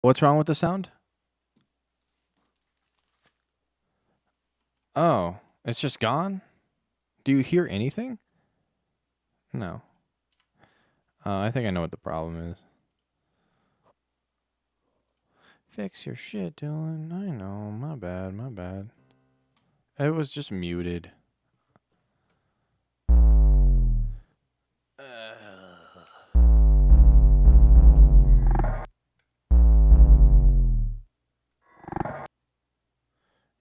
What's wrong with the sound? Oh, it's just gone? Do you hear anything? No. I think I know what the problem is. Fix your shit, Dylan. I know. My bad, my bad. It was just muted.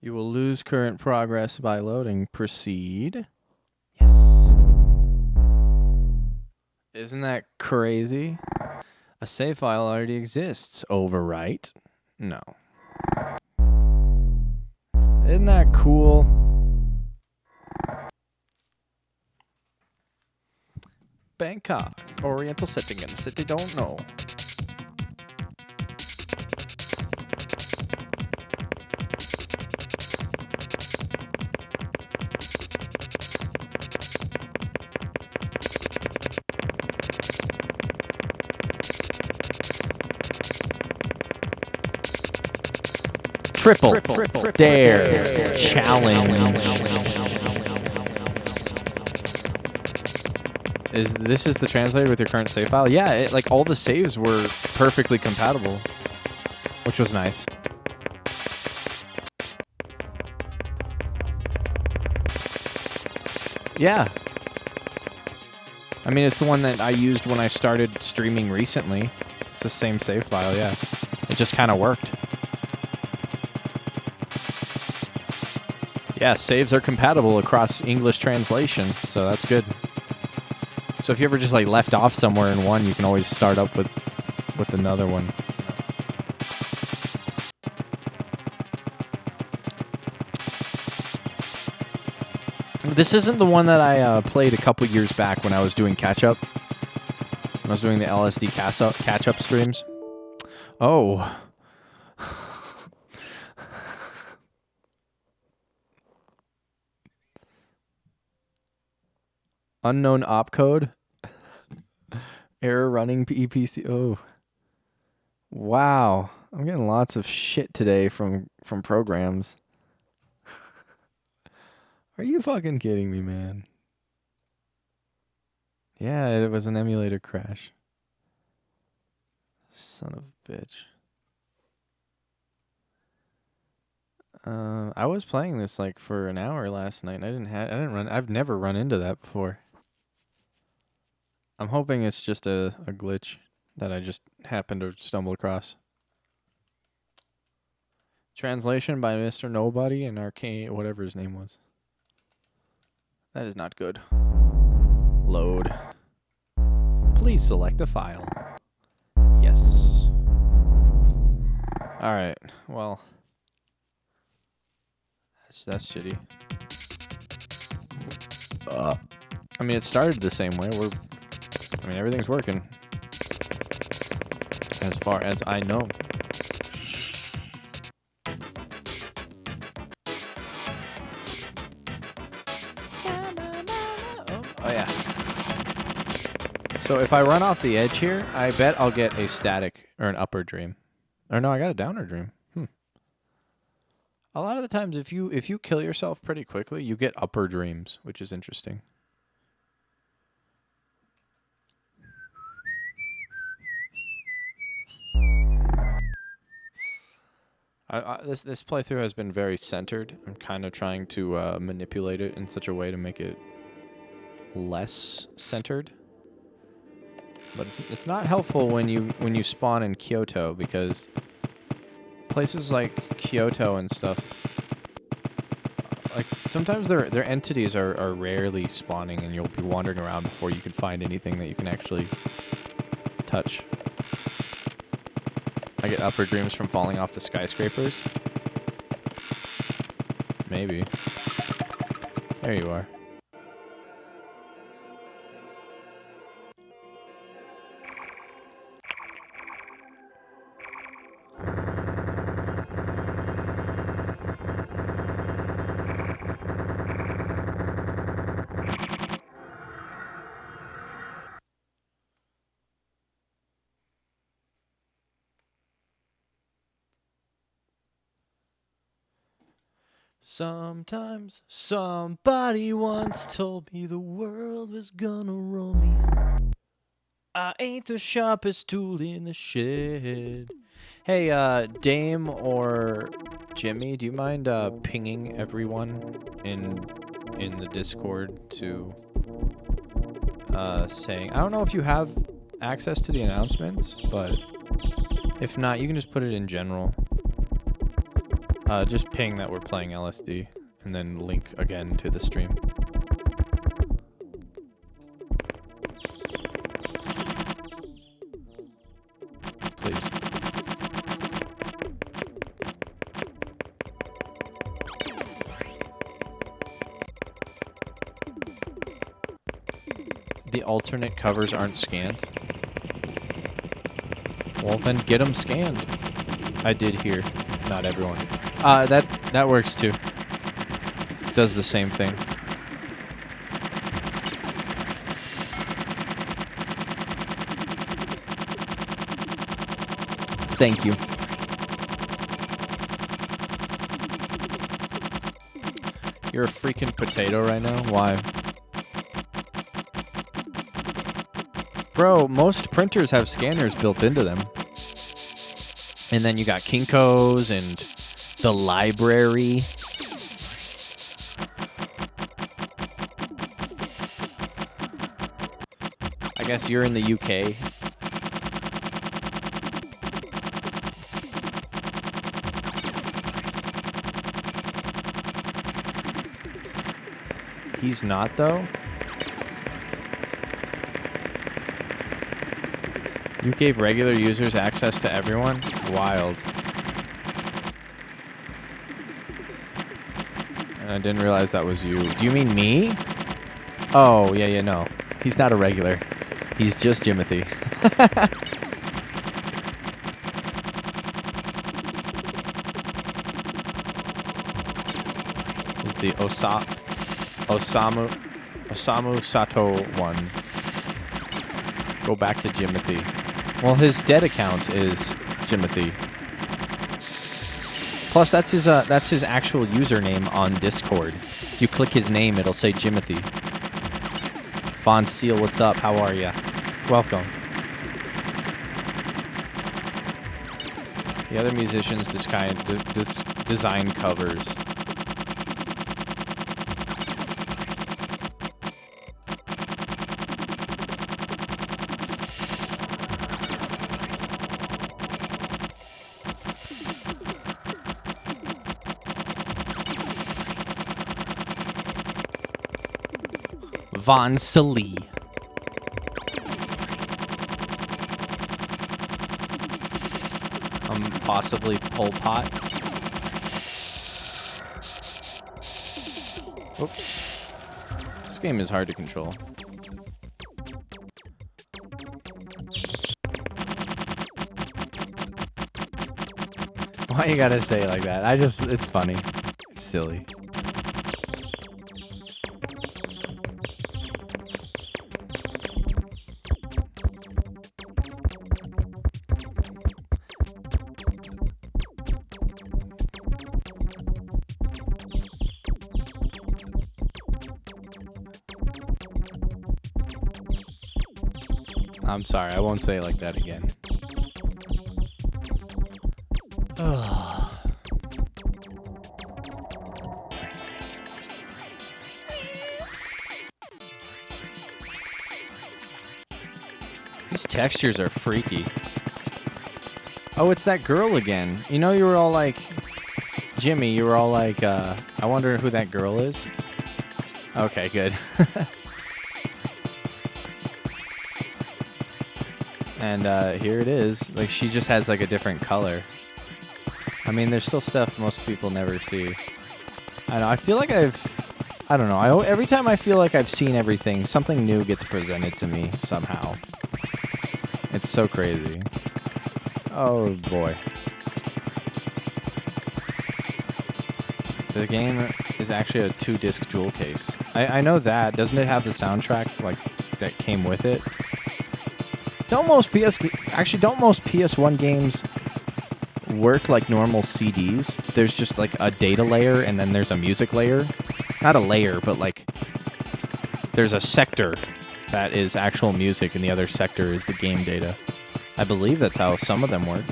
You will lose current progress by loading. Proceed. Yes. Isn't that crazy? A save file already exists. Overwrite? No. Isn't that cool? Bangkok. Oriental setting in the city don't know. Triple dare challenge. This is the translator with your current save file? Yeah, like all the saves were perfectly compatible, which was nice. Yeah. I mean, it's the one that I used when I started streaming recently. It's the same save file, yeah. It just kind of worked. Yeah, saves are compatible across English translation, so that's good. So if you ever just like left off somewhere in one, you can always start up with another one. This isn't the one that I played a couple years back when I was doing catch-up. When I was doing the LSD catch-up streams. Oh. Unknown opcode. Error running EPC. Oh. Wow. I'm getting lots of shit today from programs. Are you fucking kidding me, man? Yeah, it was an emulator crash. Son of a bitch. I was playing this like for an hour last night. And I've never run into that before. I'm hoping it's just a glitch that I just happened to stumble across. Translation by Mr. Nobody and Arcane, whatever his name was. That is not good. Load. Please select a file. Yes. Alright, well. That's shitty. I mean, it started the same way. Everything's working. As far as I know. Oh, yeah. So if I run off the edge here, I bet I'll get a static or an upper dream. Or no, I got a downer dream. A lot of the times, if you kill yourself pretty quickly, you get upper dreams, which is interesting. This playthrough has been very centered. I'm kind of trying to manipulate it in such a way to make it less centered. But it's not helpful when you spawn in Kyoto, because places like Kyoto and stuff, like sometimes their entities are rarely spawning, and you'll be wandering around before you can find anything that you can actually touch. I get upper dreams from falling off the skyscrapers. Maybe. There you are. Sometimes somebody once told me the world was gonna roll me. I ain't the sharpest tool in the shed. Hey, Dame or Jimmy, do you mind pinging everyone in the Discord to saying, I don't know if you have access to the announcements, but if not, you can just put it in general. Just ping that we're playing LSD, and then link again to the stream. Please. The alternate covers aren't scanned. Well, then get them scanned. I did hear. Not everyone. That works too. Does the same thing. Thank you. You're a freaking potato right now? Why? Bro, most printers have scanners built into them. And then you got Kinko's and the library. I guess you're in the UK. He's not, though? You gave regular users access to everyone? Wild. And I didn't realize that was you. Do you mean me? Oh, yeah, no. He's not a regular. He's just Jimothy. Is the Osamu Sato one. Go back to Jimothy. Well, his dead account is Jimothy. Plus, that's his actual username on Discord. If you click his name, it'll say Jimothy. Von Seal, what's up? How are ya? Welcome. The other musicians design covers. Von Salee. Possibly Pol Pot. Oops. This game is hard to control. Why you gotta say it like that? It's funny. It's silly. I'm sorry, I won't say it like that again. These textures are freaky. Oh, it's that girl again. You know, you were all like... Jimmy, you were all like, I wonder who that girl is. Okay, good. And here it is. Like, she just has like a different color. I mean, there's still stuff most people never see. I know. I feel like I don't know. Every time I feel like I've seen everything, something new gets presented to me somehow. It's so crazy. Oh boy. The game is actually a 2-disc jewel case. I know that. Doesn't it have the soundtrack like that came with it? Don't most PS1 games work like normal CDs. There's just like a data layer and then there's a music layer. Not a layer, but like there's a sector that is actual music and the other sector is the game data. I believe that's how some of them work.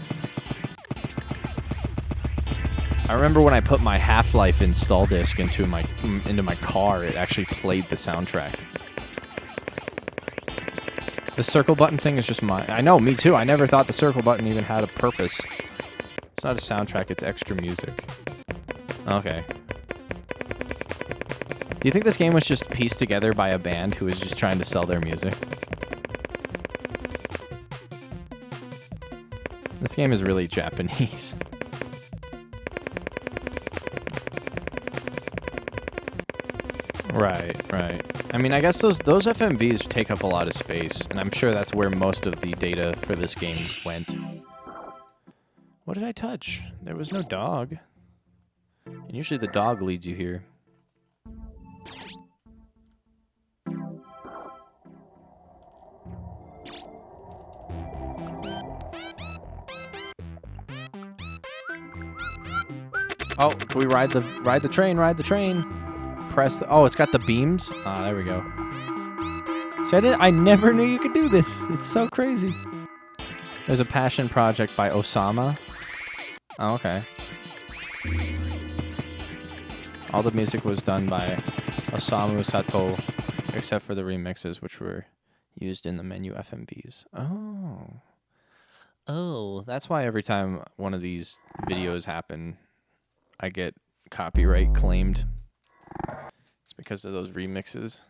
I remember when I put my Half-Life install disc into my car, it actually played the soundtrack. The circle button thing is just I know, me too. I never thought the circle button even had a purpose. It's not a soundtrack, it's extra music. Okay. Do you think this game was just pieced together by a band who was just trying to sell their music? This game is really Japanese. Right. I mean, I guess those FMVs take up a lot of space, and I'm sure that's where most of the data for this game went. What did I touch? There was no dog. And usually the dog leads you here. Oh, can we ride the train, ride the train? Press the, oh, it's got the beams? Ah, there we go. See, I never knew you could do this. It's so crazy. There's a passion project by Osama. Oh, okay. All the music was done by Osamu Sato, except for the remixes, which were used in the menu FMVs. Oh. Oh, that's why every time one of these videos happen, I get copyright claimed. It's because of those remixes.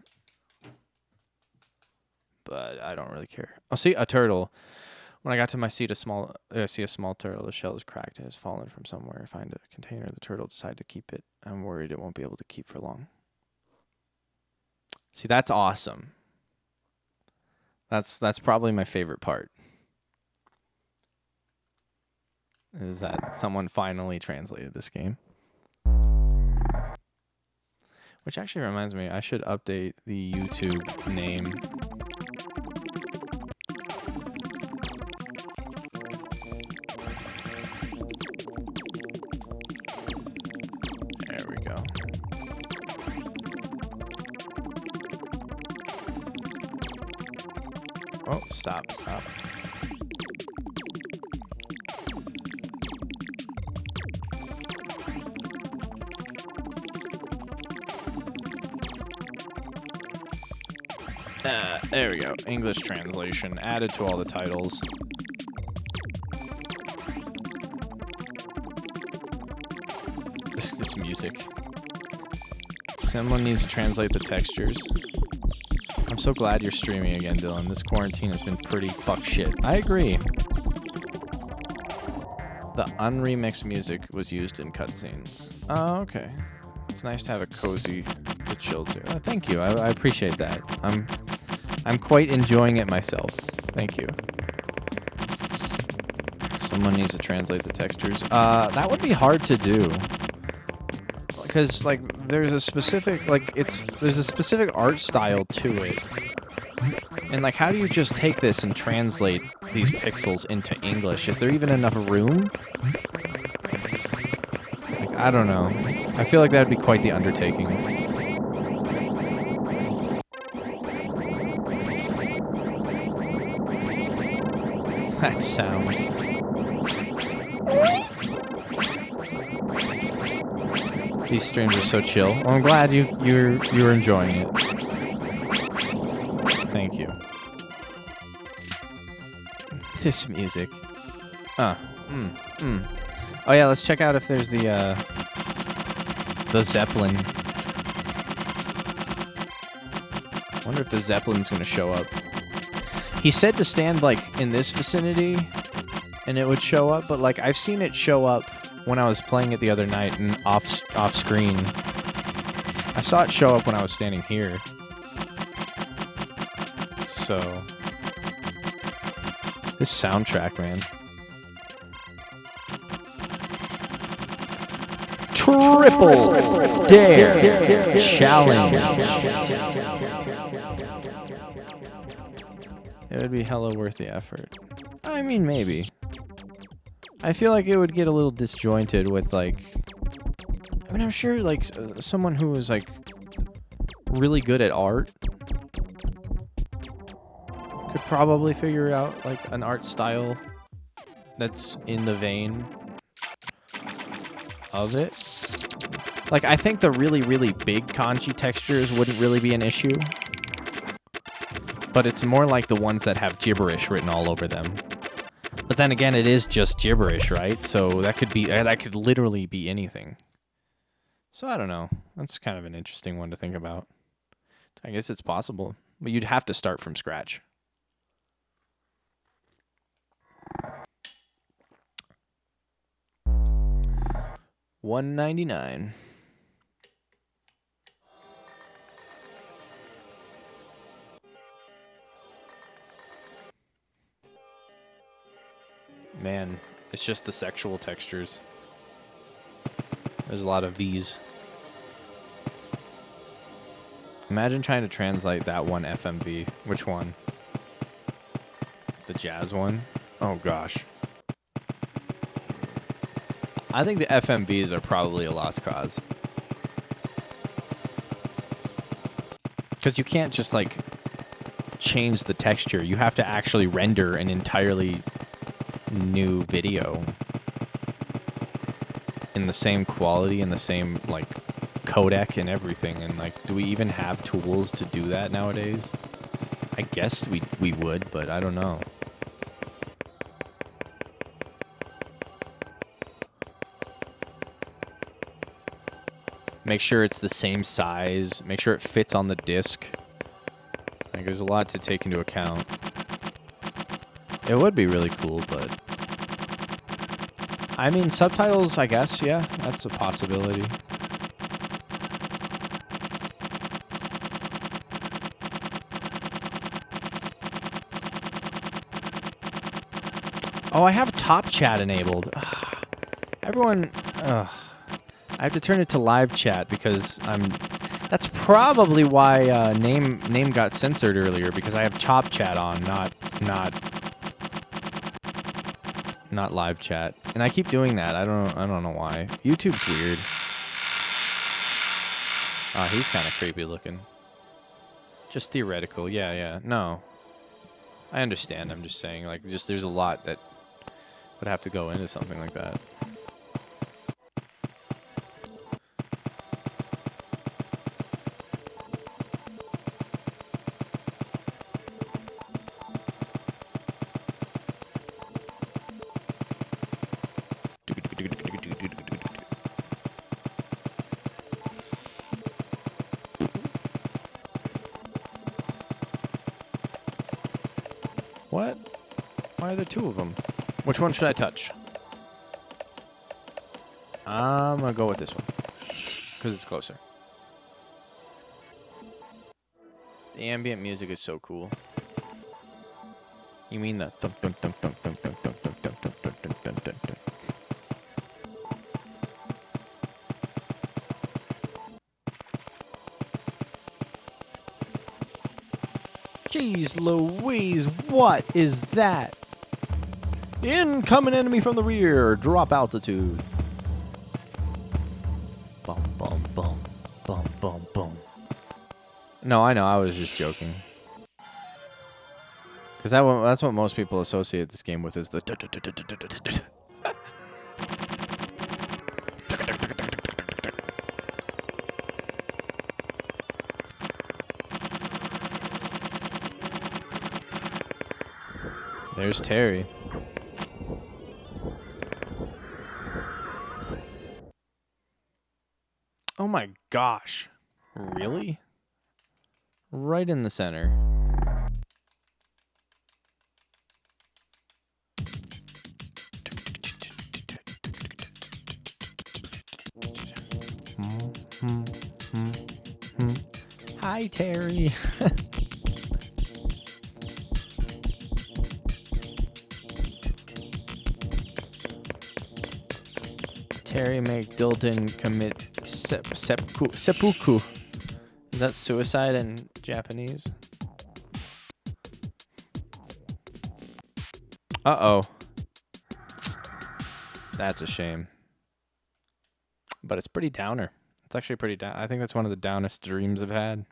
But I don't really care. Oh, see, a turtle. When I got to my seat, I see a small turtle. The shell is cracked and has fallen from somewhere. I find a container. The turtle decided to keep it. I'm worried it won't be able to keep for long. See, that's awesome. That's probably my favorite part. Is that someone finally translated this game. Which actually reminds me, I should update the YouTube name. There we go. Oh, stop. There we go. English translation added to all the titles. This music. Someone needs to translate the textures. I'm so glad you're streaming again, Dylan. This quarantine has been pretty fuck shit. I agree. The unremixed music was used in cutscenes. Oh, okay. It's nice to have a cozy to chill to. Oh, thank you. I appreciate that. I'm quite enjoying it myself. Thank you. Someone needs to translate the textures. That would be hard to do. Because, like, there's a specific art style to it. And, like, how do you just take this and translate these pixels into English? Is there even enough room? Like, I don't know. I feel like that would be quite the undertaking. That sound. These streams are so chill. Well, I'm glad you're enjoying it. Thank you. This music. Oh yeah, let's check out if there's the Zeppelin. Wonder if the Zeppelin's gonna show up. He said to stand, like, in this vicinity, and it would show up, but, like, I've seen it show up when I was playing it the other night and off screen. I saw it show up when I was standing here. So, this soundtrack, man. Triple Dare Challenge. It would be hella worth the effort. I mean, maybe. I feel like it would get a little disjointed with like. I mean, I'm sure like someone who is like really good at art could probably figure out like an art style that's in the vein of it. Like, I think the really, really big kanji textures wouldn't really be an issue. But it's more like the ones that have gibberish written all over them. But then again, it is just gibberish, right? So that could literally be anything. So I don't know. That's kind of an interesting one to think about. I guess it's possible, but you'd have to start from scratch. $1.99. Man, it's just the sexual textures. There's a lot of V's. Imagine trying to translate that one FMV. Which one? The jazz one? Oh gosh. I think the FMVs are probably a lost cause. Because you can't just like change the texture. You have to actually render an entirely new video in the same quality and the same like codec and everything. And like, do we even have tools to do that nowadays? I guess we would, but I don't know. Make sure it's the same size. Make sure it fits on the disc. Like, there's a lot to take into account. It would be really cool, but... I mean, subtitles, I guess, yeah. That's a possibility. Oh, I have Top Chat enabled. Everyone... I have to turn it to live chat because that's probably why name got censored earlier, because I have Top Chat on, not live chat. And I keep doing that. I don't know why. YouTube's weird. He's kind of creepy looking. Just theoretical. Yeah. No. I understand. I'm just saying, like, there's a lot that would have to go into something like that. What? Why are there two of them? Which one should I touch? I'm gonna go with this one because it's closer. The ambient music is so cool. You mean the thunk thunk thunk thunk thunk thunk thunk thunk thunk thunk thunk thunk thunk thunk thunk. Jeez Louise, what is that? Incoming enemy from the rear. Drop altitude. Bum, bum, bum. Bum, bum, bum. No, I know. I was just joking. Because that's what most people associate this game with, is the... There's Terry. Oh my gosh. Really? Right in the center. Hi, Terry. Terry McDilton commit seppuku. Is that suicide in Japanese? Uh-oh. That's a shame. But it's pretty downer. It's actually pretty down. I think that's one of the downest dreams I've had.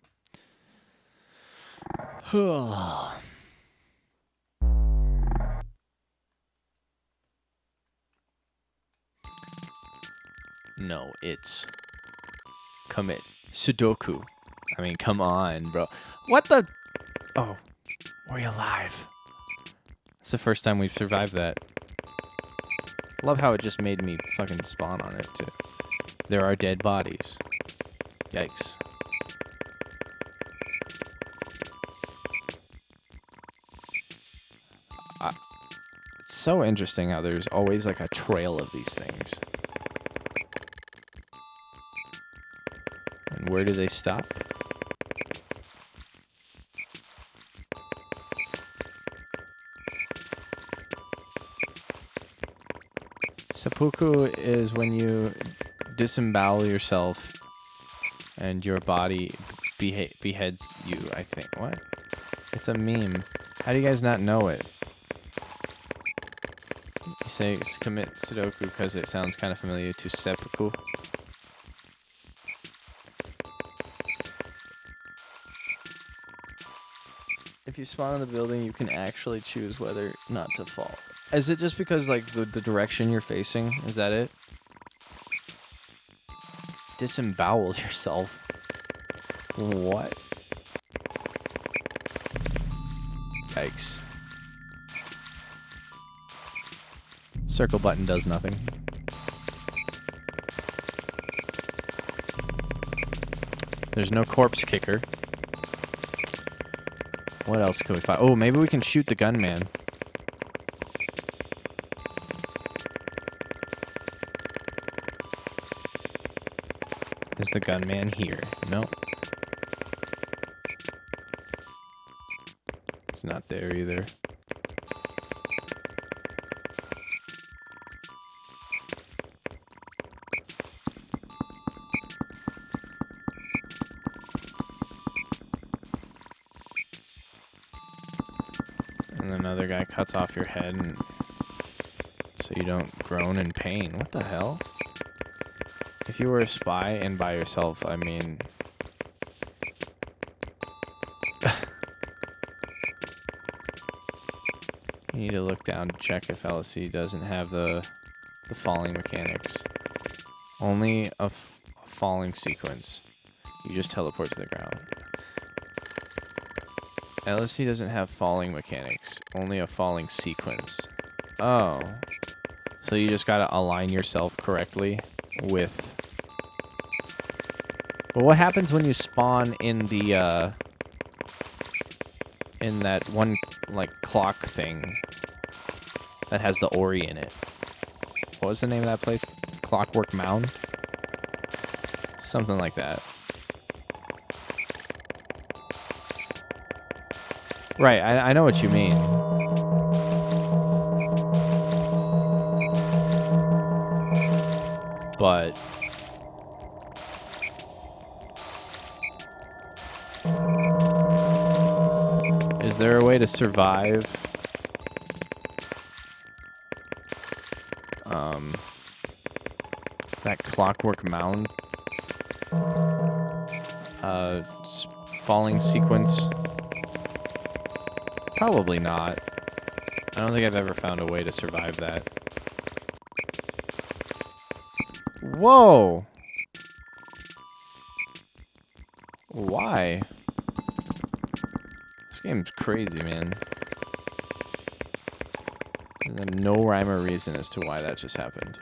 No, it's commit Sudoku. I mean, come on, bro. What the? Oh, we're alive. It's the first time we've survived that. Love how it just made me fucking spawn on it, too. There are dead bodies. Yikes. It's so interesting how there's always like a trail of these things. And where do they stop? Seppuku is when you disembowel yourself and your body beheads you, I think. What? It's a meme. How do you guys not know it? You say commit Sudoku because it sounds kind of familiar to seppuku. If you spawn in the building, you can actually choose whether not to fall. Is it just because, like, the direction you're facing? Is that it? Disembowel yourself. What? Yikes. Circle button does nothing. There's no corpse kicker. What else can we find? Oh, maybe we can shoot the gunman. Is the gunman here? No. It's not there either. And another guy cuts off your head and so you don't groan in pain. What the hell? If you were a spy and by yourself, I mean... you need to look down to check if LSD doesn't have the falling mechanics. Only a falling sequence. You just teleport to the ground. LSD doesn't have falling mechanics. Only a falling sequence. Oh. So you just gotta align yourself correctly with... But what happens when you spawn in the, in that one, like, clock thing that has the Ori in it? What was the name of that place? Clockwork Mound? Something like that. Right, I know what you mean. But... is there a way to survive that Clockwork Mound falling sequence? Probably not. I don't think I've ever found a way to survive that. Whoa! Why? This game's crazy, man. There's no rhyme or reason as to why that just happened.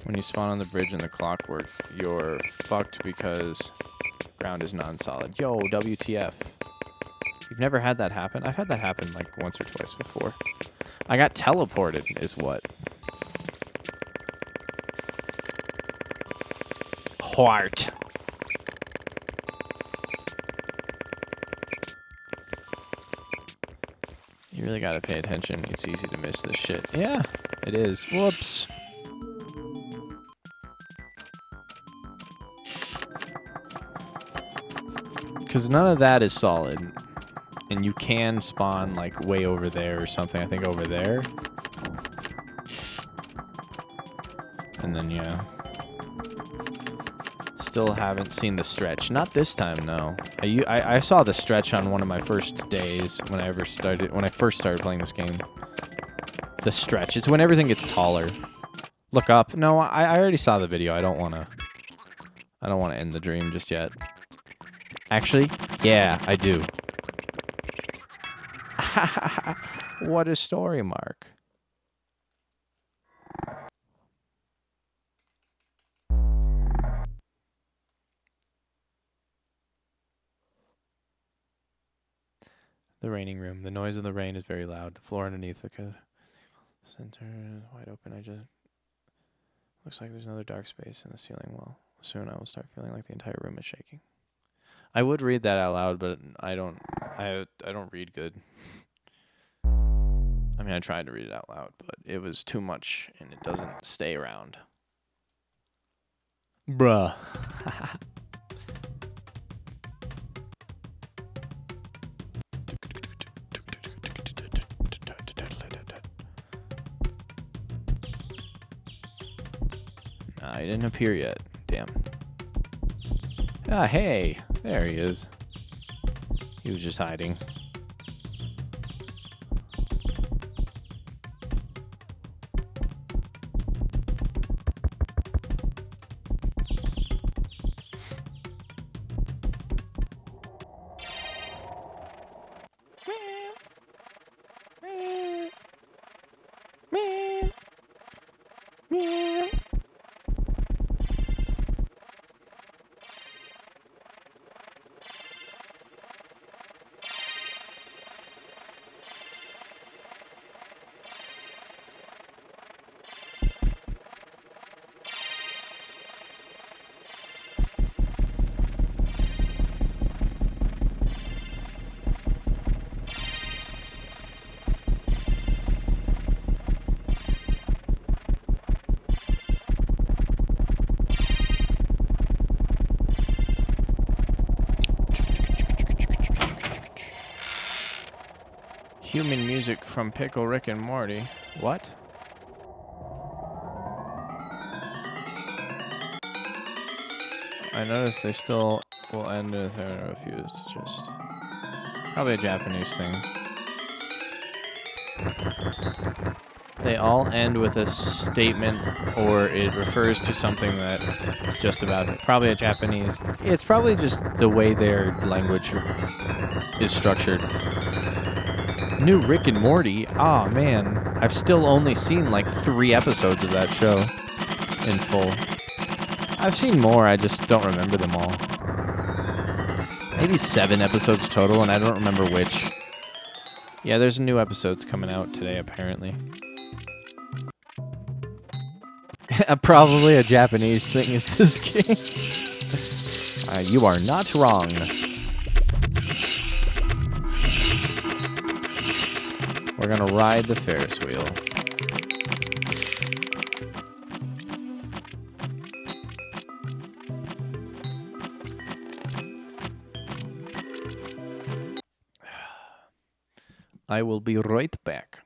When you spawn on the bridge in the clockwork, you're fucked because ground is non-solid. Yo, WTF. You've never had that happen? I've had that happen like once or twice before. I got teleported, is what. Heart. You really gotta pay attention. It's easy to miss this shit. Yeah, it is. Whoops. Because none of that is solid and you can spawn like way over there or something. I think over there. And then yeah. Still haven't seen the stretch. Not this time, no. I saw the stretch on one of my first days when I first started playing this game. The stretch. It's when everything gets taller. Look up. No, I already saw the video. I don't wanna end the dream just yet. Actually, yeah, I do. What a story, Mark. The raining room. The noise of the rain is very loud. The floor underneath the center is wide open. Looks like there's another dark space in the ceiling wall. Soon I will start feeling like the entire room is shaking. I would read that out loud, but I don't read good. I mean, I tried to read it out loud, but it was too much and it doesn't stay around. Bruh. Nah, he didn't appear yet. Damn. Ah, hey. There he is. He was just hiding. Human music from Pickle Rick and Morty. What? I noticed they still will end with a refuse to just... Probably a Japanese thing. They all end with a statement or it refers to something that is just about it. Probably a Japanese... It's probably just the way their language is structured. New Rick and Morty? Aw, man. I've still only seen like 3 episodes of that show in full. I've seen more, I just don't remember them all. Maybe 7 episodes total, and I don't remember which. Yeah, there's new episodes coming out today, apparently. Probably a Japanese thing is this game. You are not wrong. We're gonna ride the Ferris wheel. I will be right back.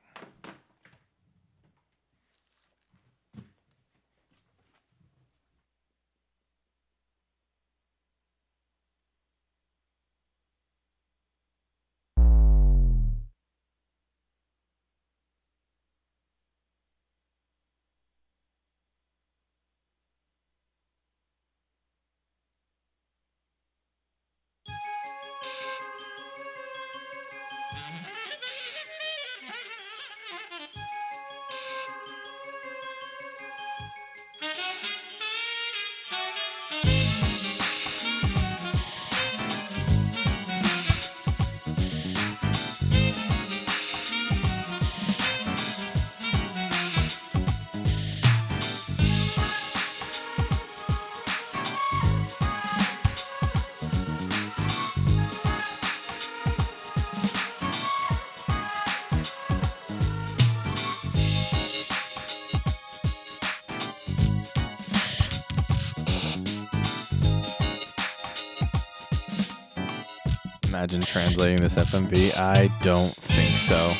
Imagine translating this FMV. I don't think so.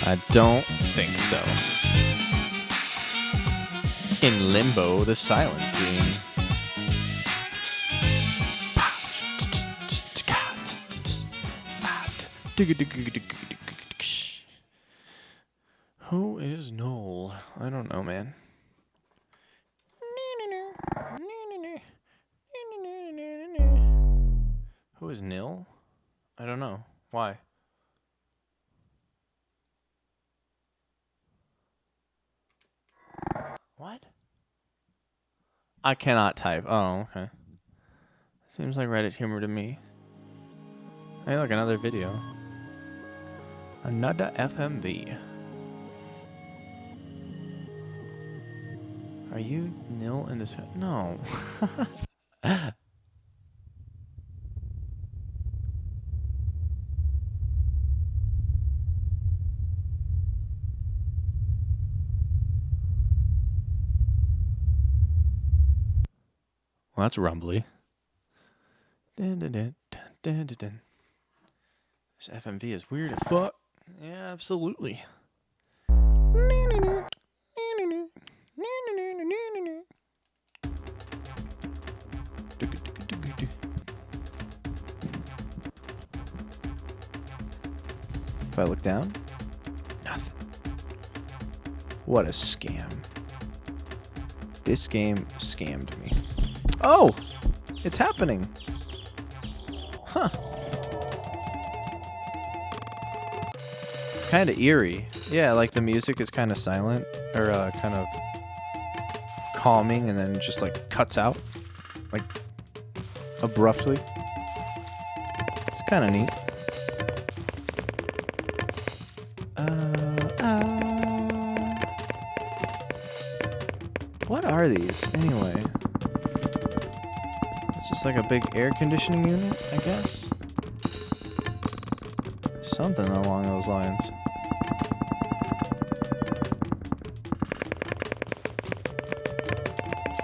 I don't think so. In limbo, the silent dream. Who is Noel? I don't know, man. Who is Nil? I don't know. Why? What? I cannot type. Oh, okay. Seems like Reddit humor to me. Hey, look, another video. Another FMV. Are you Nil in this? No. Well, that's rumbly. Dun, dun, dun, dun, dun, dun. This FMV is weird as fuck. Yeah, absolutely. If I look down, nothing. What a scam. This game scammed me. Oh! It's happening. Huh. It's kind of eerie. Yeah, like the music is kind of silent, or kind of calming, and then just like cuts out, like abruptly. It's kind of neat. What are these anyway? It's just like a big air conditioning unit, I guess. Something along those lines.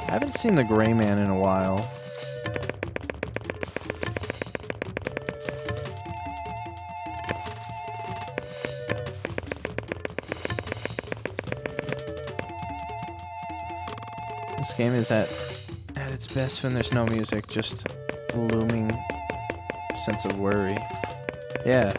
I haven't seen the Gray Man in a while. This game is at its best when there's no music, just looming sense of worry. Yeah.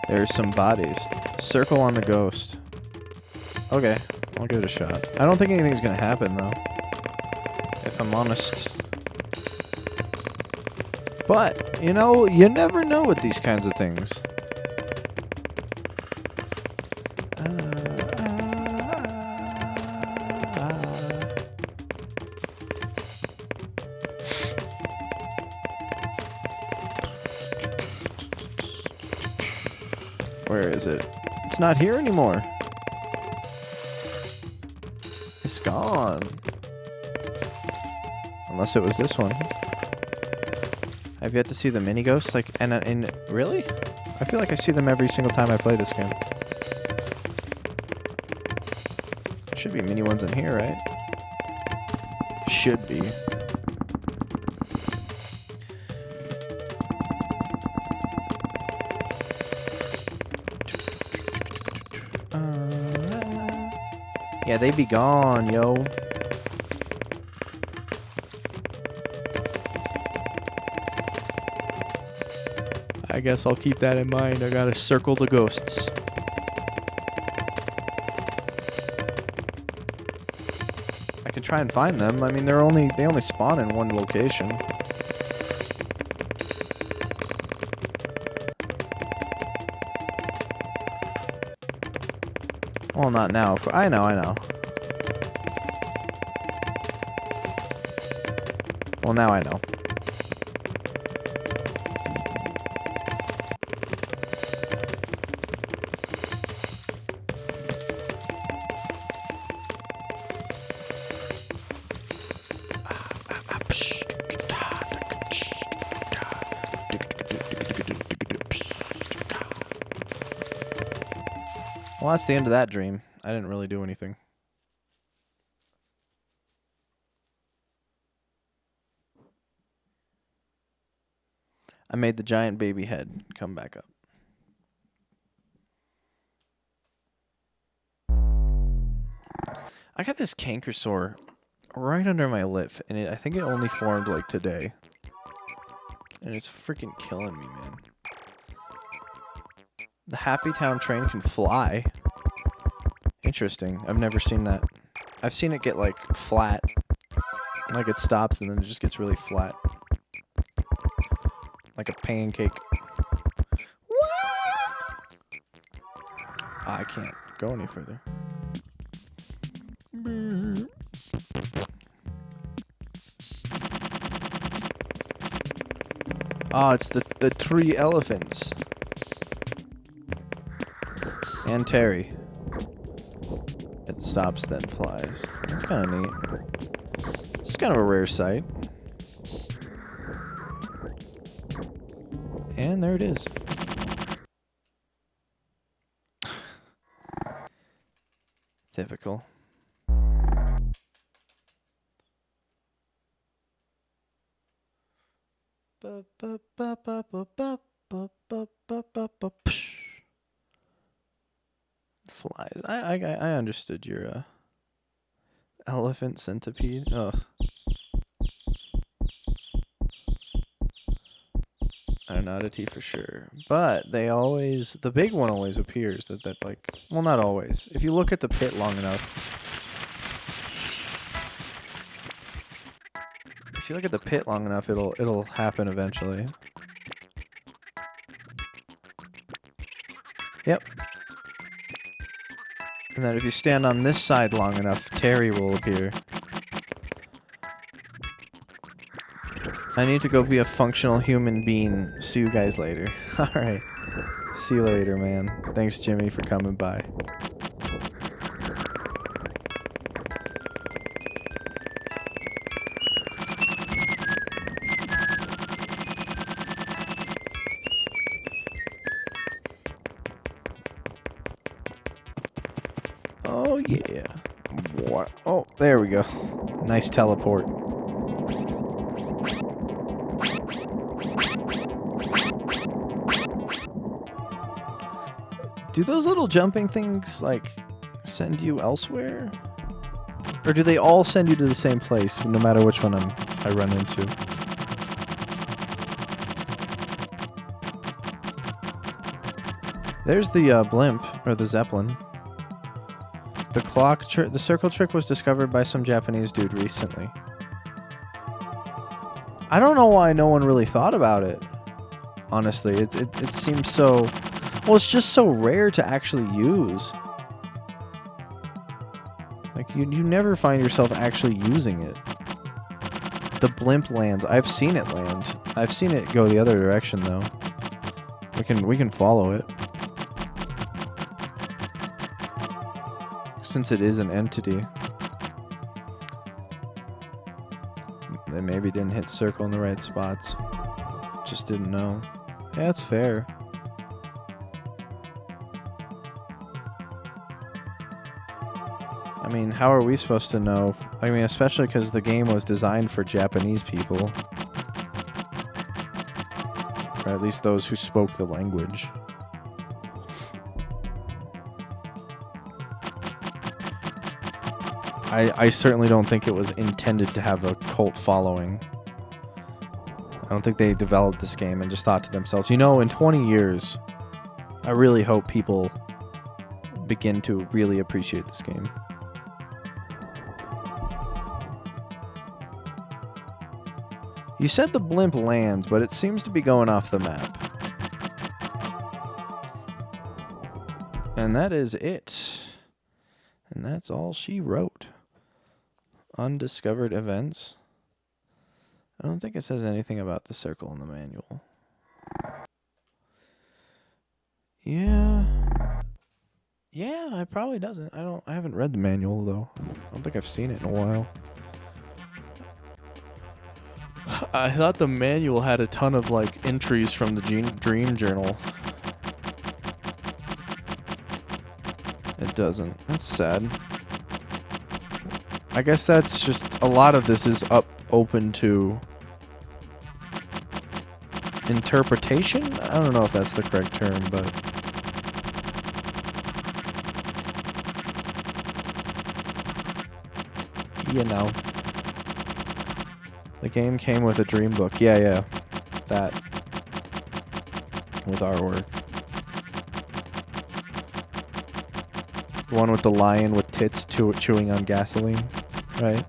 There's some bodies. Circle on the ghost. Okay, I'll give it a shot. I don't think anything's gonna happen though, if I'm honest. But, you know, you never know with these kinds of things. Where is it? It's not here anymore. It's gone. Unless it was this one. I've yet to see the mini ghosts, like, and really? I feel like I see them every single time I play this game. Should be mini ones in here, right? Should be. Yeah, they be gone, yo. I guess I'll keep that in mind. I gotta circle the ghosts. I can try and find them. I mean, they only spawn in one location. Well, not now. I know. Well, now I know. Well, that's the end of that dream. I didn't really do anything. I made the giant baby head come back up. I got this canker sore right under my lip, and I think it only formed like today. And it's freaking killing me, man. The Happy Town train can fly. Interesting. I've never seen that. I've seen it get like flat. Like it stops and then it just gets really flat. Like a pancake. I can't go any further. Oh, it's the three elephants. And Terry. It stops, then flies. That's kind of neat. It's kind of a rare sight. And there it is. Typical. Flies. I understood your elephant centipede. Oh. An oddity for sure. But they always, the big one always appears that like, well, not always. If you look at the pit long enough. If you look at the pit long enough, it'll happen eventually. Yep. And then if you stand on this side long enough, Terry will appear. I need to go be a functional human being. See you guys later. Alright. See you later, man. Thanks, Jimmy, for coming by. Oh, yeah. What? Oh, there we go. Nice teleport. Do those little jumping things, like, send you elsewhere? Or do they all send you to the same place, no matter which one I run into? There's the blimp, or the Zeppelin. The circle trick was discovered by some Japanese dude recently. I don't know why no one really thought about it. Honestly, it seems so... Well, it's just so rare to actually use. Like, you never find yourself actually using it. The blimp lands. I've seen it land. I've seen it go the other direction, though. We can follow it. Since it is an entity. They maybe didn't hit circle in the right spots. Just didn't know. Yeah, that's fair. I mean, how are we supposed to know? I mean, especially because the game was designed for Japanese people. Or at least those who spoke the language. I certainly don't think it was intended to have a cult following. I don't think they developed this game and just thought to themselves, you know, in 20 years, I really hope people begin to really appreciate this game. You said the blimp lands, but it seems to be going off the map. And that is it. And that's all she wrote. Undiscovered events. I don't think it says anything about the circle in the manual. Yeah. Yeah, it probably doesn't. I haven't read the manual though. I don't think I've seen it in a while. I thought the manual had a ton of like entries from the dream journal. It doesn't. That's sad. I guess that's just a lot of this is open to interpretation? I don't know if that's the correct term, but you know. The game came with a dream book. Yeah. That. With artwork. The one with the lion with tits chewing on gasoline, right?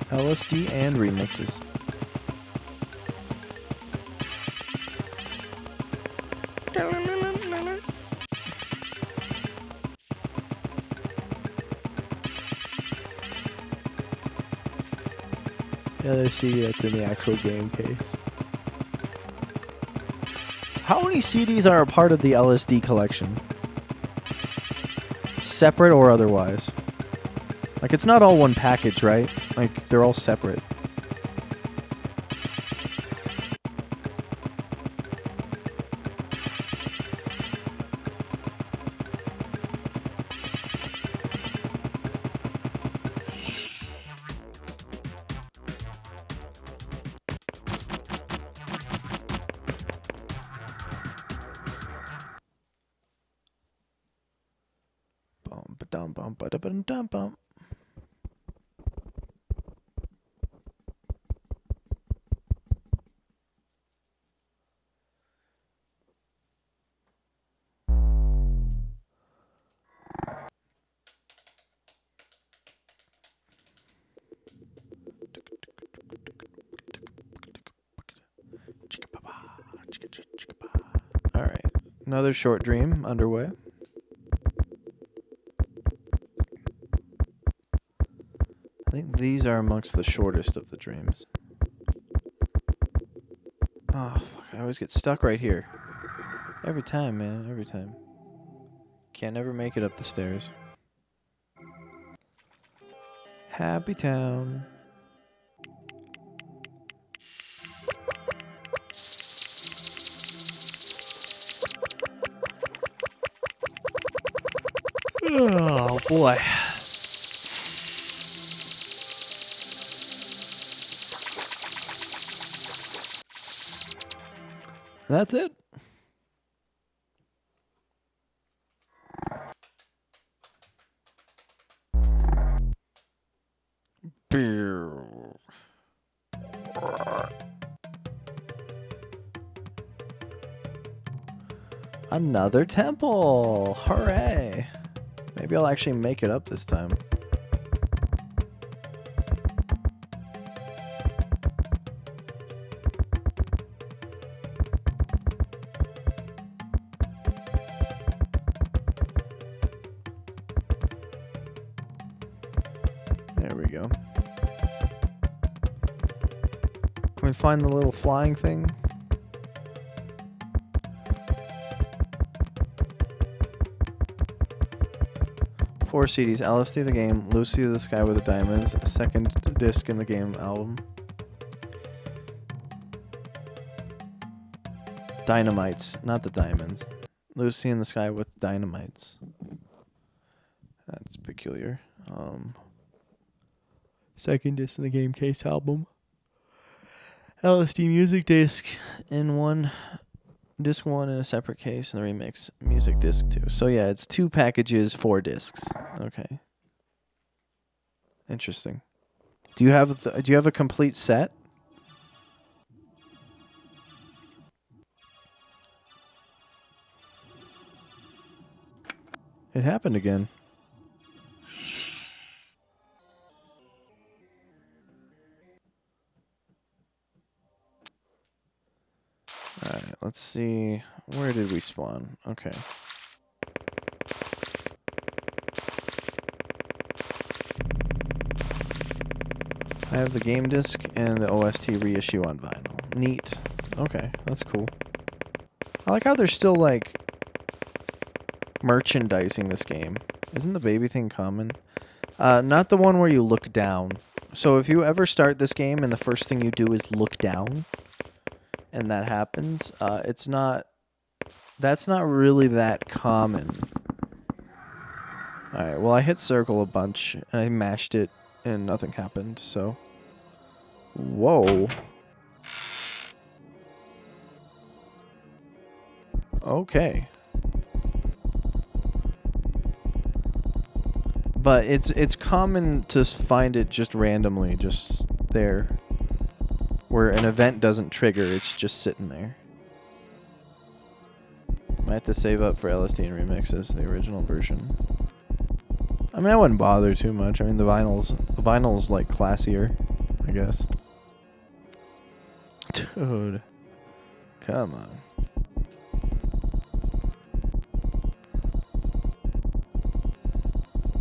LSD and remixes. The other CD that's in the actual game case. How many CDs are a part of the LSD collection? Separate or otherwise? Like, it's not all one package, right? Like, they're all separate. Bum. All right, another short dream underway. I think these are amongst the shortest of the dreams. Oh, fuck, I always get stuck right here. Every time, man, every time. Can't never make it up the stairs. Happy Town. Oh, boy. That's it. Another temple. Hooray. Maybe I'll actually make it up this time. There we go. Can we find the little flying thing? Four CDs. LSD the game. Lucy the Sky with the Diamonds. A second disc in the game album. Dynamites, not the diamonds. Lucy in the Sky with Dynamites. That's peculiar. Second disc in the game case album. LSD music disc in one. Disc 1 in a separate case, and the remix music disc 2. So yeah, it's 2 packages, 4 discs. Okay. Interesting. Do you have a complete set? It happened again. Alright, let's see. Where did we spawn? Okay. I have the game disc and the OST reissue on vinyl. Neat. Okay, that's cool. I like how they're still, like, merchandising this game. Isn't the baby thing common? Not the one where you look down. So if you ever start this game and the first thing you do is look down, and that happens, that's not really that common. Alright, well I hit circle a bunch, and I mashed it, and nothing happened, so... Whoa. Okay. But it's common to find it just randomly, just there. Where an event doesn't trigger, it's just sitting there. Might have to save up for LSD and remixes, the original version. I mean, I wouldn't bother too much. I mean, the vinyl's like classier, I guess. Dude. Come on.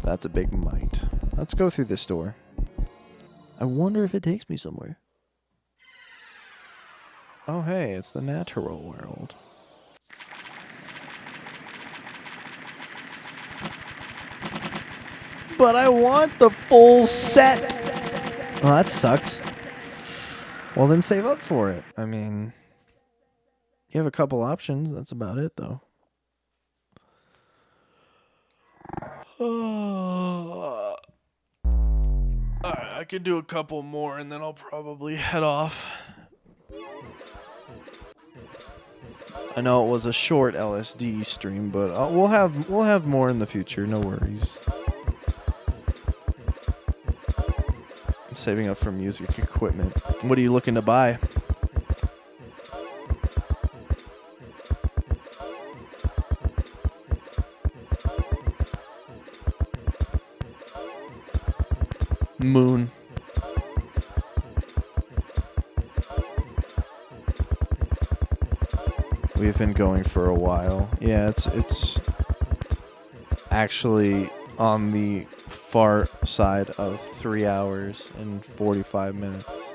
That's a big mite. Let's go through this door. I wonder if it takes me somewhere. Oh, hey, it's the natural world. But I want the full set! Well, that sucks. Well, then save up for it. I mean, you have a couple options. That's about it, though. Alright, I can do a couple more and then I'll probably head off. I know it was a short LSD stream, but we'll have more in the future, no worries. Saving up for music equipment. What are you looking to buy? Moon. We've been going for a while. Yeah, it's actually on the far side of 3 hours and 45 minutes.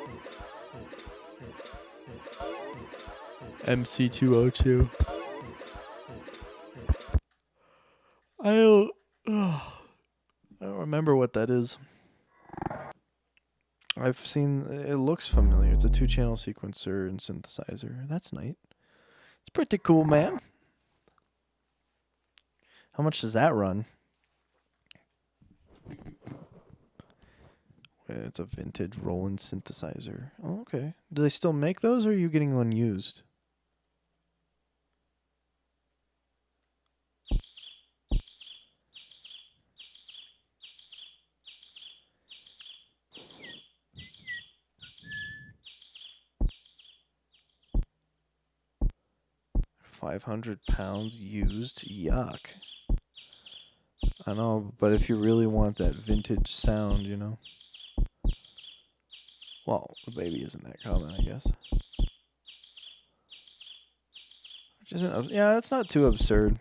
MC202. I don't remember what that is. I've seen, it looks familiar. It's a 2-channel sequencer and synthesizer. That's nice. It's pretty cool, man. How much does that run? It's a vintage Roland synthesizer. Oh, okay. Do they still make those, or are you getting one used? £500 used? Yuck. I know, but if you really want that vintage sound, you know. Well, the baby isn't that common, I guess. Which isn't, yeah, that's not too absurd.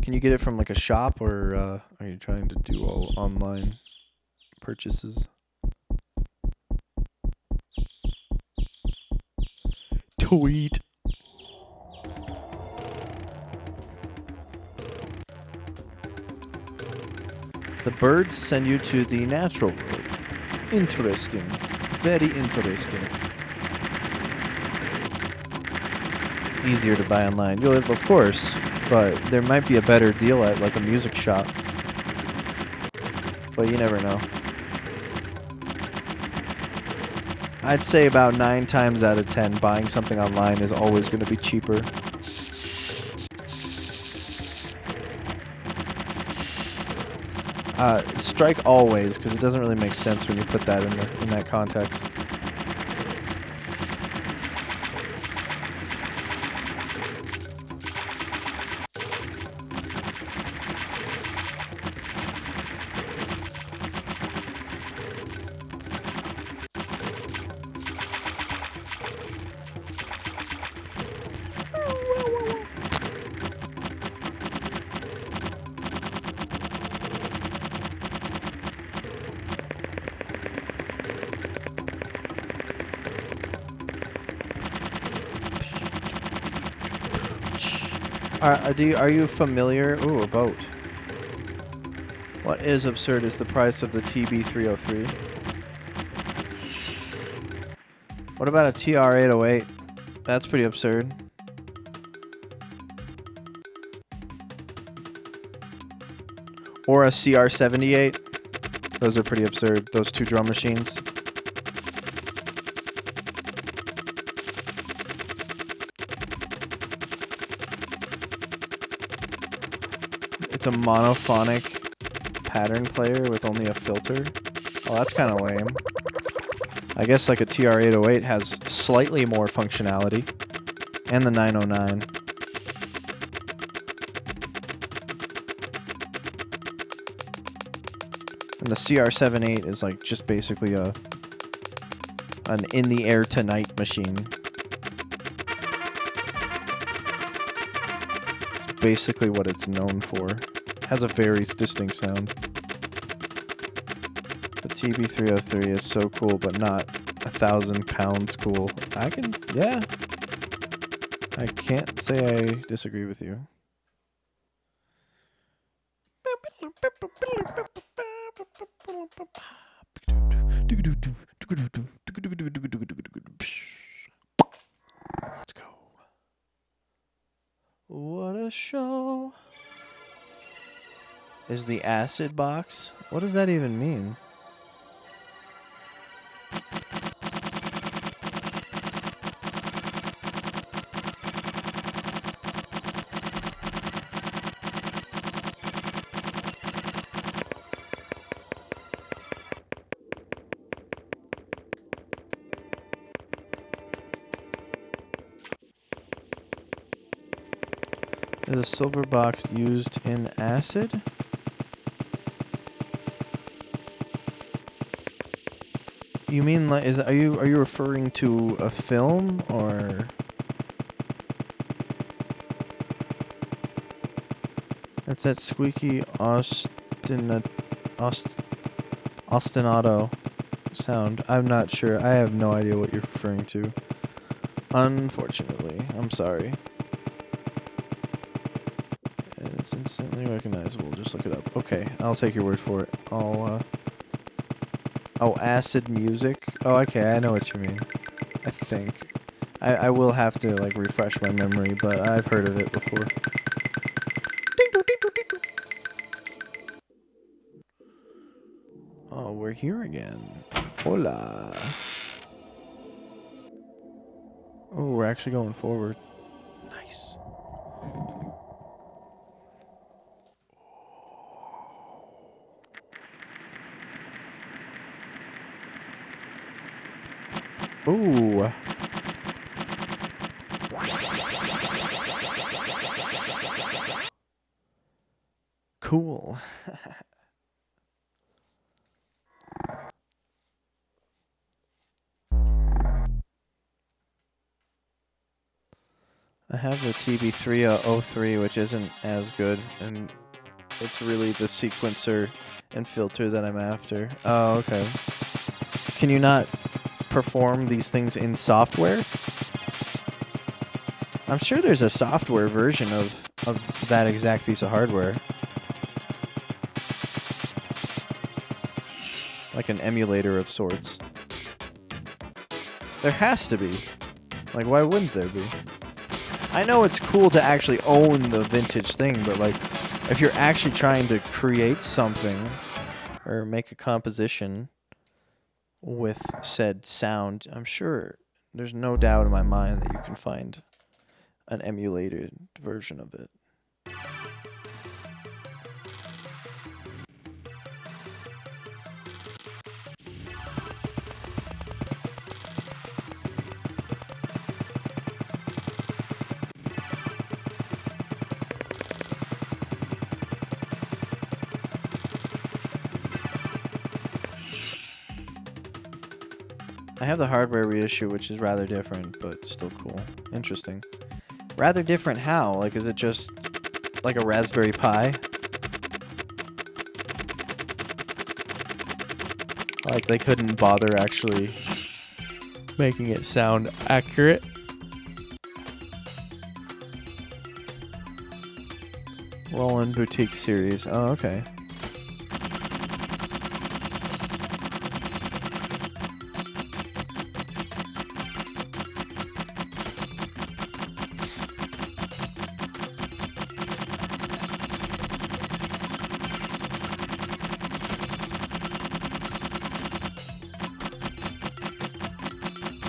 Can you get it from like a shop, or are you trying to do all online purchases? Tweet. The birds send you to the natural world. Interesting. Very interesting. It's easier to buy online. Of course, but there might be a better deal at like a music shop. But you never know. I'd say about 9 times out of 10, buying something online is always going to be cheaper. Strike always, because it doesn't really make sense when you put that in that context. Are you familiar? Ooh, a boat. What is absurd is the price of the TB303. What about a TR808? That's pretty absurd. Or a CR78. Those are pretty absurd. Those two drum machines. It's a monophonic pattern player with only a filter. Oh, that's kind of lame. I guess like a TR-808 has slightly more functionality. And the 909. And the CR78 is like just basically an in the air tonight machine. It's basically what it's known for. Has a very distinct sound. The TB303 is so cool, but not 1,000 pounds cool. Yeah. I can't say I disagree with you. Let's go. What a show. Is the acid box? What does that even mean? Is a silver box used in acid? You mean like are you referring to a film or? It's that squeaky ostinato sound. I'm not sure. I have no idea what you're referring to. Unfortunately, I'm sorry. It's instantly recognizable. Just look it up. Okay, I'll take your word for it. Oh, acid music? Oh, okay, I know what you mean. I think. I will have to, like, refresh my memory, but I've heard of it before. Oh, we're here again. Hola. Oh, we're actually going forward. Nice. Ooh. Cool. I have the TB303, which isn't as good, and it's really the sequencer and filter that I'm after. Oh, okay. Can you not perform these things in software? I'm sure there's a software version of that exact piece of hardware. Like an emulator of sorts. There has to be. Like, why wouldn't there be? I know it's cool to actually own the vintage thing, but like, if you're actually trying to create something or make a composition with said sound, I'm sure there's no doubt in my mind that you can find an emulated version of it. I have the hardware reissue, which is rather different, but still cool. Interesting. Rather different how? Like, is it just like a Raspberry Pi? Like, they couldn't bother actually making it sound accurate? Roland Boutique series. Oh, okay.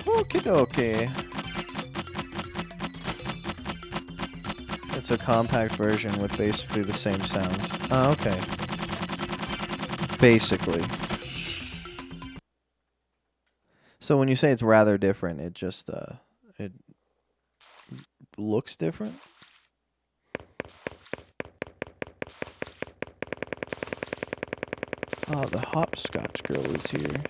Okie dokie. It's a compact version with basically the same sound. Oh, okay. Basically. So when you say it's rather different, it just, it looks different? Oh, the hopscotch girl is here.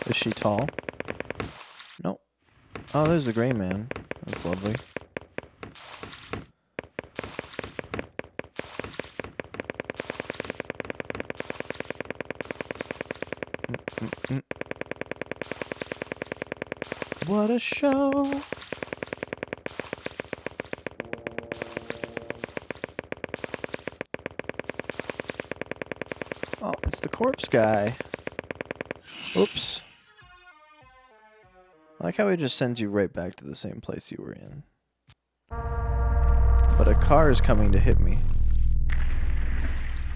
Is she tall? Nope. Oh, there's the gray man. That's lovely. What a show! Oh, it's the corpse guy. Oops. I like how he just sends you right back to the same place you were in. But a car is coming to hit me.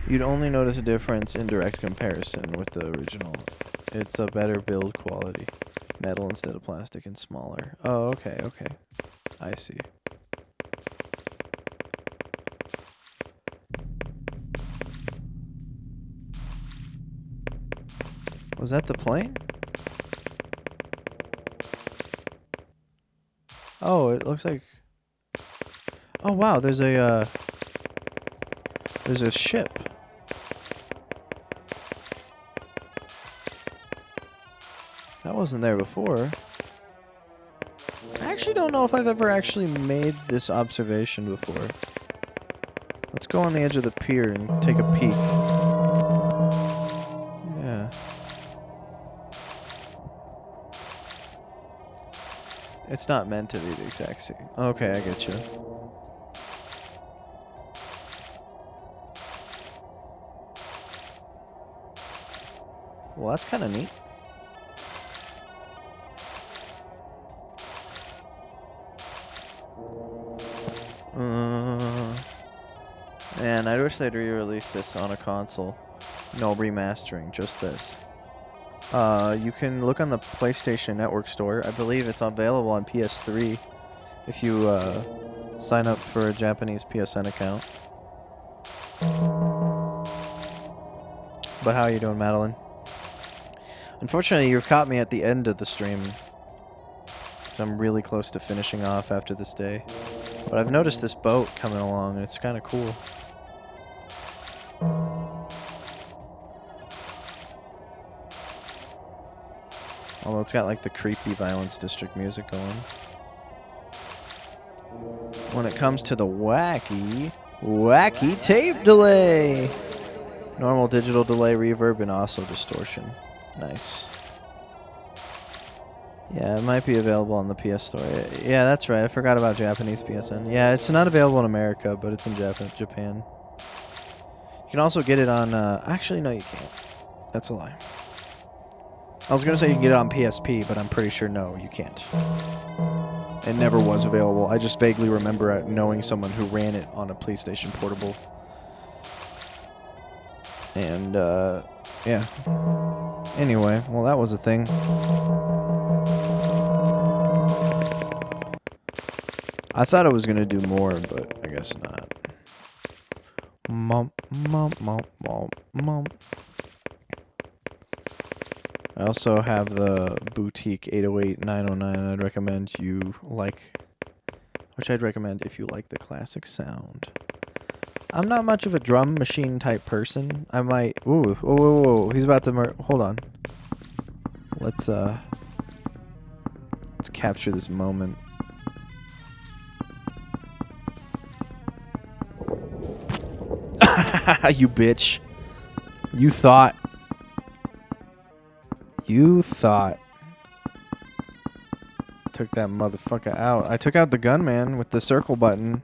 You'd only notice a difference in direct comparison with the original. It's a better build quality. Metal instead of plastic and smaller. Oh, okay, okay. I see. Was that the plane? Oh, it looks like... Oh, wow, there's a ship. That wasn't there before. I actually don't know if I've ever actually made this observation before. Let's go on the edge of the pier and take a peek. Yeah. It's not meant to be the exact same. Okay, I get you. Well, that's kind of neat. Man, I wish they'd re-release this on a console. No remastering, just this. You can look on the PlayStation Network store. I believe it's available on PS3 if you sign up for a Japanese PSN account. But how are you doing, Madeline? Unfortunately, you've caught me at the end of the stream. So I'm really close to finishing off after this day. But I've noticed this boat coming along, and it's kind of cool. Although it's got like the creepy Violence District music going. When it comes to the wacky tape delay! Normal digital delay, reverb, and also distortion. Nice. Yeah, it might be available on the PS Store. Yeah, that's right. I forgot about Japanese PSN. Yeah, it's not available in America, but it's in Japan. You can also get it on... actually, no, you can't. That's a lie. I was going to say you can get it on PSP, but I'm pretty sure no, you can't. It never was available. I just vaguely remember knowing someone who ran it on a PlayStation Portable. And, yeah. Anyway, well, that was a thing. I thought I was going to do more, but I guess not. Mom. I also have the Boutique 808 909 I'd recommend you like, which I'd recommend if you like the classic sound. I'm not much of a drum machine type person. I might... Ooh, whoa. He's about to hold on. Let's capture this moment. You bitch. You thought. took that motherfucker out. I took out the gunman with the circle button.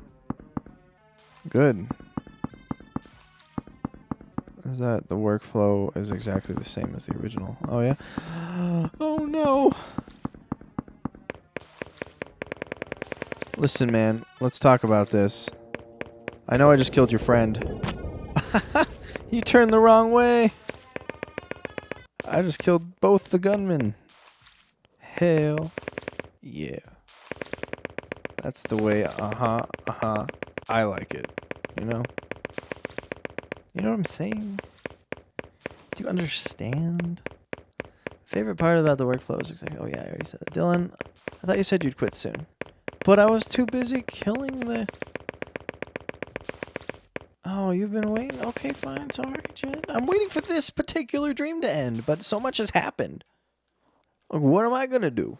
Good. Is that the workflow is exactly the same as the original? Oh, yeah? Oh, no. Listen, man. Let's talk about this. I know I just killed your friend. You turned the wrong way. I just killed both the gunmen. Hell yeah. That's the way, I like it. You know? You know what I'm saying? Do you understand? Favorite part about the workflow is exactly... Oh, yeah, I already said that. Dylan, I thought you said you'd quit soon. But I was too busy killing the... Oh, you've been waiting? Okay, fine. Sorry, Jen. I'm waiting for this particular dream to end, but so much has happened. What am I going to do?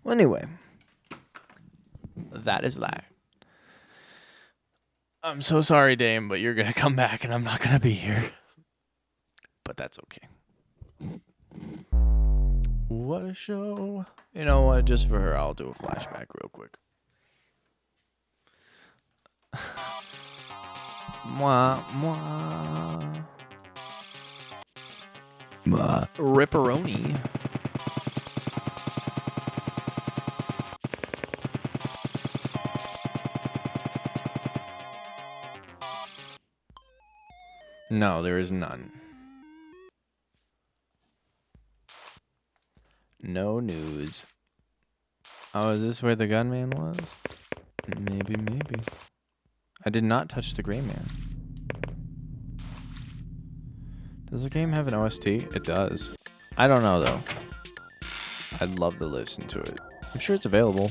Well, anyway. That is that. I'm so sorry, Dame, but you're going to come back and I'm not going to be here. But that's okay. What a show. You know what? Just for her, I'll do a flashback real quick. Mwah, mwah. Mwah. Ripperoni. No, there is none. No news. Oh, is this where the gunman was? Maybe, maybe. I did not touch the gray man. Does the game have an OST? It does. I don't know, though. I'd love to listen to it. I'm sure it's available.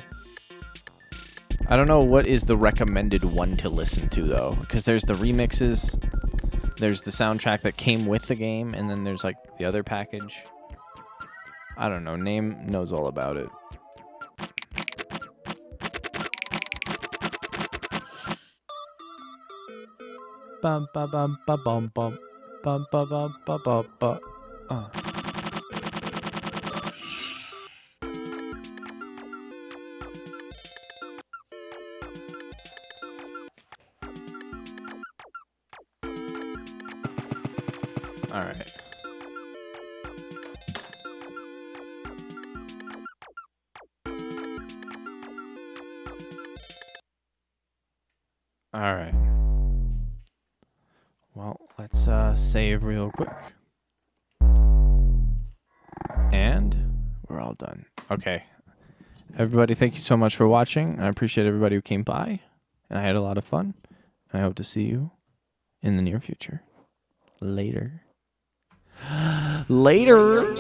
I don't know what is the recommended one to listen to, though. Because there's the remixes, there's the soundtrack that came with the game, and then there's, like, the other package. I don't know. Name knows all about it. Bum ba bum ba bum bum bum ba bum ba ba ba. All right. All right. Well, let's save real quick. And we're all done. Okay. Everybody, thank you so much for watching. I appreciate everybody who came by. And I had a lot of fun. I hope to see you in the near future. Later. Later.